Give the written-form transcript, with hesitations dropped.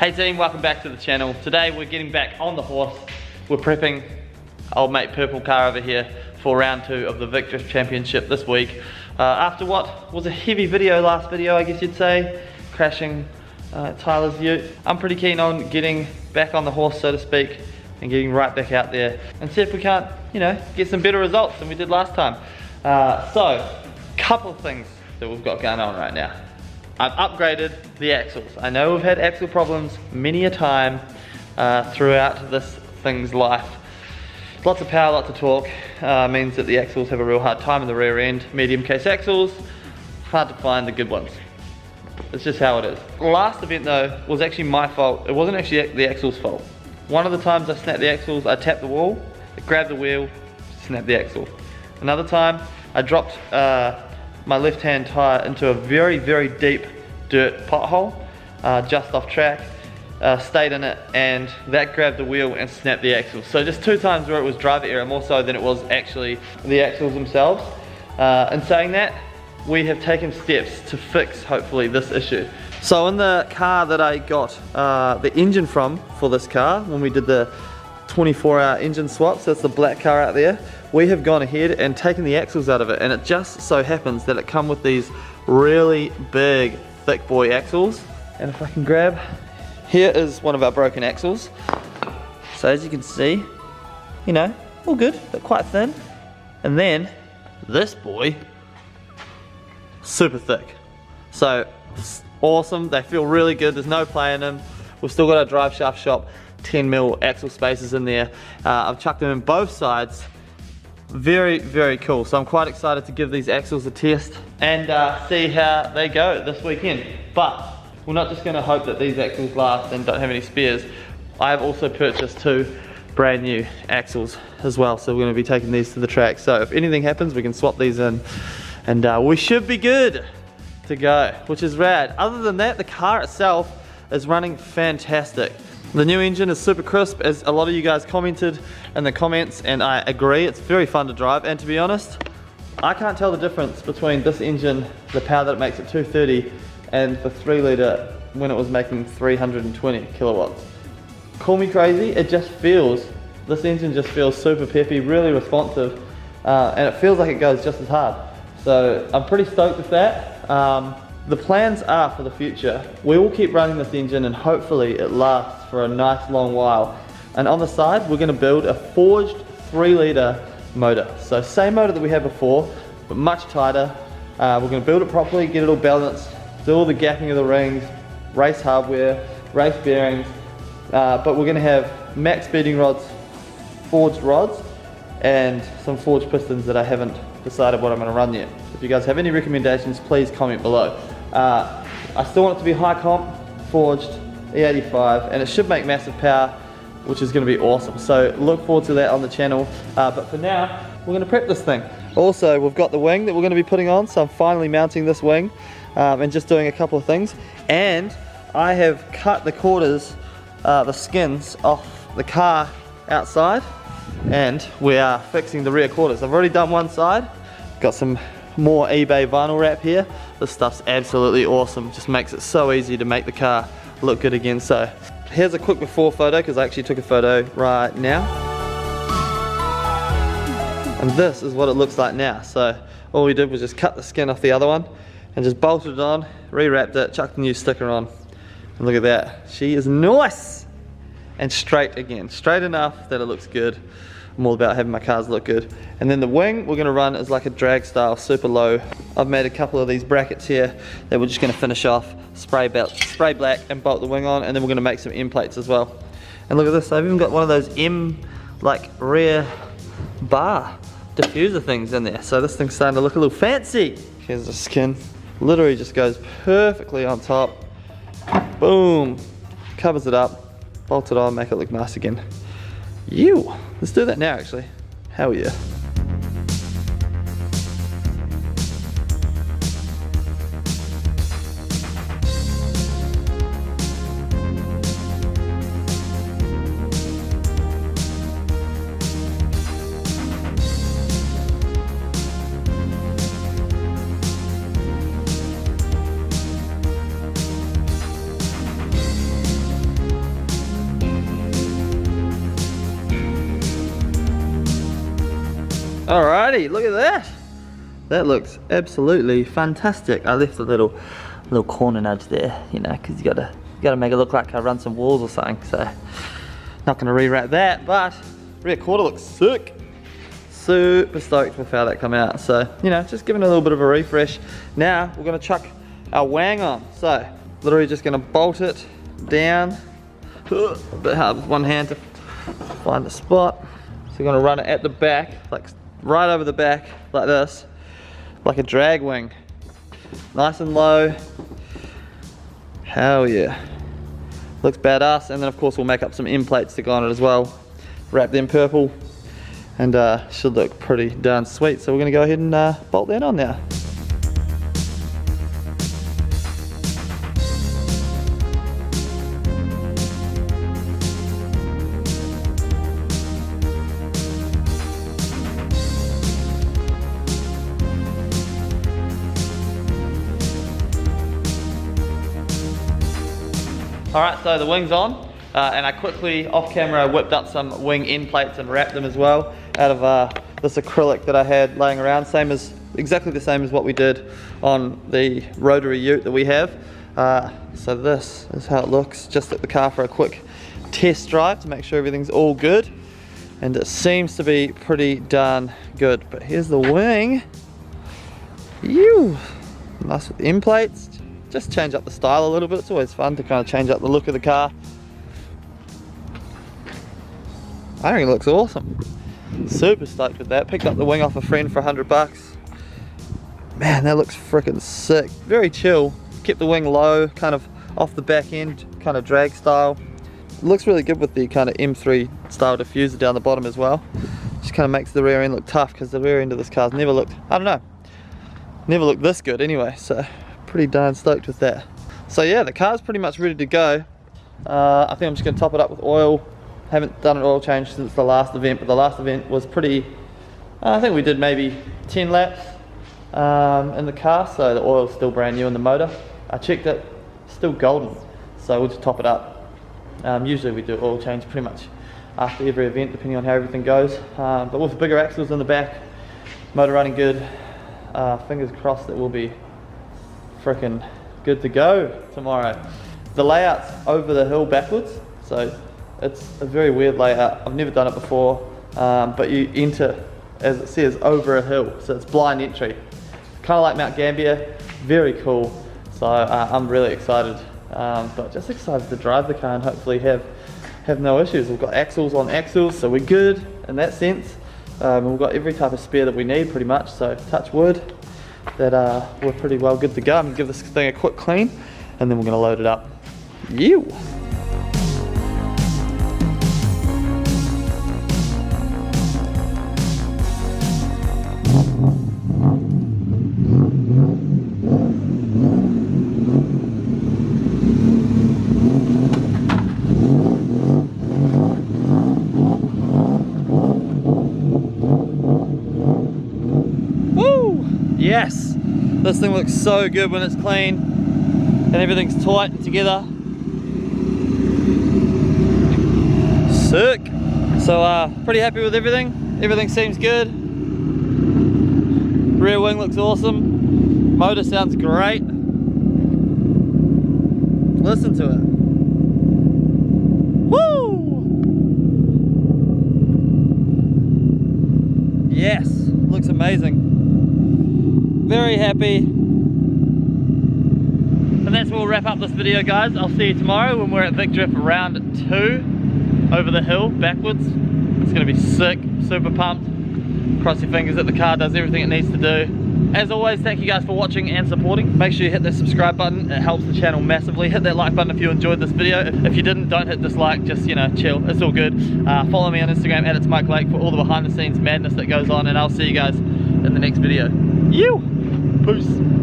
Hey team, welcome back to the channel. Today we're getting back on the horse. We're prepping old mate Purple Car over here for round 2 of the Vicdrift Championship this week. After what was a heavy last video I guess you'd say, crashing Tyler's ute. I'm pretty keen on getting back on the horse, so to speak, and getting right back out there and see if we can't, you know, get some better results than we did last time. So, couple of things that we've got going on right now. I've upgraded the axles. I know we've had axle problems many a time throughout this thing's life. Lots of power, lots of torque means that the axles have a real hard time in the rear end. Medium case axles, hard to find the good ones. It's just how it is. Last event though was actually my fault. It wasn't actually the axle's fault. One of the times I snapped the axles, I tapped the wall, I grabbed the wheel, snapped the axle. Another time I dropped my left hand tyre into a very, very deep dirt pothole just off track, stayed in it, and that grabbed the wheel and snapped the axle. So just 2 times where it was driver error more so than it was actually the axles themselves. In saying that, we have taken steps to fix hopefully this issue. So in the car that I got the engine from for this car, when we did the 24-hour engine swap, so that's the black car out there, we have gone ahead and taken the axles out of it, and it just so happens that it come with these really big thick boy axles. And if I can grab, here is one of our broken axles. So as you can see, you know, all good but quite thin. And then this boy, super thick. So awesome, they feel really good, there's no play in them. We've still got our drive shaft shop 10mm axle spaces in there. I've chucked them in both sides. Very, very cool. So I'm quite excited to give these axles a test and see how they go this weekend. But we're not just going to hope that these axles last and don't have any spares. I have also purchased 2 brand new axles as well. So we're going to be taking these to the track. So if anything happens, we can swap these in and we should be good to go, which is rad. Other than that, the car itself is running fantastic. The new engine is super crisp, as a lot of you guys commented in the comments, and I agree, it's very fun to drive. And to be honest, I can't tell the difference between this engine, the power that it makes at 230, and the 3 litre when it was making 320 kilowatts. Call me crazy, it just feels, this engine just feels super peppy, really responsive, and it feels like it goes just as hard. So I'm pretty stoked with that. The plans are for the future, we will keep running this engine and hopefully it lasts for a nice long while. And on the side, we're going to build a forged 3 litre motor. So same motor that we had before, but much tighter. We're going to build it properly, get it all balanced, do all the gapping of the rings, race hardware, race bearings, but we're going to have max speeding rods, forged rods, and some forged pistons that I haven't decided what I'm going to run yet. If you guys have any recommendations, please comment below. I still want it to be high comp, forged, E35, and it should make massive power, which is going to be awesome. So look forward to that on the channel. But for now, we're going to prep this thing. Also, we've got the wing that we're going to be putting on, so I'm finally mounting this wing and just doing a couple of things. And I have cut the quarters, the skins off the car outside, and we are fixing the rear quarters. I've already done one side, got some more eBay vinyl wrap here. This stuff's absolutely awesome, just makes it so easy to make the car look good again. So here's a quick before photo, because I actually took a photo right now, and this is what it looks like now. So all we did was just cut the skin off the other one and just bolted it on, rewrapped it, chucked the new sticker on, and look at that, she is nice and straight again, straight enough that it looks good. I'm all about having my cars look good. And then the wing we're going to run is like a drag style, super low. I've made a couple of these brackets here that we're just going to finish off, spray black and bolt the wing on, and then we're going to make some M plates as well. And look at this, I've even got one of those M like rear bar diffuser things in there. So this thing's starting to look a little fancy. Here's the skin, literally just goes perfectly on top. Boom, covers it up, bolt it on, make it look nice again. Let's do that now actually. Hell yeah. Alrighty, look at that. That looks absolutely fantastic. I left a little corner nudge there, you know, because you gotta make it look like I run some walls or something. So not gonna rewrap that, but rear quarter looks sick. Super stoked with how that come out. So, you know, just giving it a little bit of a refresh. Now we're gonna chuck our wang on. So literally just gonna bolt it down. A bit hard with one hand to find the spot. So we're gonna run it at the back, like right over the back, like this, like a drag wing. Nice and low. Hell yeah. Looks badass. And then of course we'll make up some end plates to go on it as well. Wrap them purple, and should look pretty darn sweet. So we're gonna go ahead and bolt that on now. Alright, so the wing's on, and I quickly, off camera, whipped up some wing end plates and wrapped them as well out of this acrylic that I had laying around, exactly the same as what we did on the rotary ute that we have. So this is how it looks. Just took the car for a quick test drive to make sure everything's all good, and it seems to be pretty darn good. But here's the wing. Ew, nice with end plates. Just change up the style a little bit. It's always fun to kind of change up the look of the car. I think it looks awesome. Super stoked with that. Picked up the wing off a friend for $100. Man, that looks freaking sick. Very chill. Kept the wing low, kind of off the back end, kind of drag style. It looks really good with the kind of M3 style diffuser down the bottom as well. Just kind of makes the rear end look tough, because the rear end of this car's never looked, I don't know, never looked this good anyway. So pretty darn stoked with that. So yeah, the car's pretty much ready to go. I think I'm just going to top it up with oil. Haven't done an oil change since the last event, but the last event was pretty, I think we did maybe 10 laps in the car, so the oil's still brand new in the motor. I checked it, still golden, so we'll just top it up. Usually we do oil change pretty much after every event, depending on how everything goes. But with the bigger axles in the back, motor running good, fingers crossed it will be freaking good to go tomorrow. The layout's over the hill backwards, so it's a very weird layout. I've never done it before, but you enter, as it says, over a hill, so it's blind entry. Kind of like Mount Gambier, very cool. So I'm really excited, but just excited to drive the car and hopefully have no issues. We've got axles on axles, so we're good in that sense. We've got every type of spare that we need pretty much, so touch wood that we're pretty well good to go. I'm gonna give this thing a quick clean, and then we're gonna load it up. You. Yes, this thing looks so good when it's clean and everything's tight and together. Sick. So pretty happy with everything. Everything seems good. Rear wing looks awesome. Motor sounds great. Listen to it. Woo! Yes, looks amazing. Very happy. And that's where we'll wrap up this video, guys. I'll see you tomorrow when we're at Vicdrift round 2 over the hill backwards. It's gonna be sick, super pumped. Cross your fingers that the car does everything it needs to do. As always, thank you guys for watching and supporting. Make sure you hit that subscribe button, it helps the channel massively. Hit that like button if you enjoyed this video. If you didn't, don't hit dislike, just, you know, chill, it's all good. Follow me on Instagram at @itsmikeblake for all the behind the scenes madness that goes on, and I'll see you guys in the next video. Peace.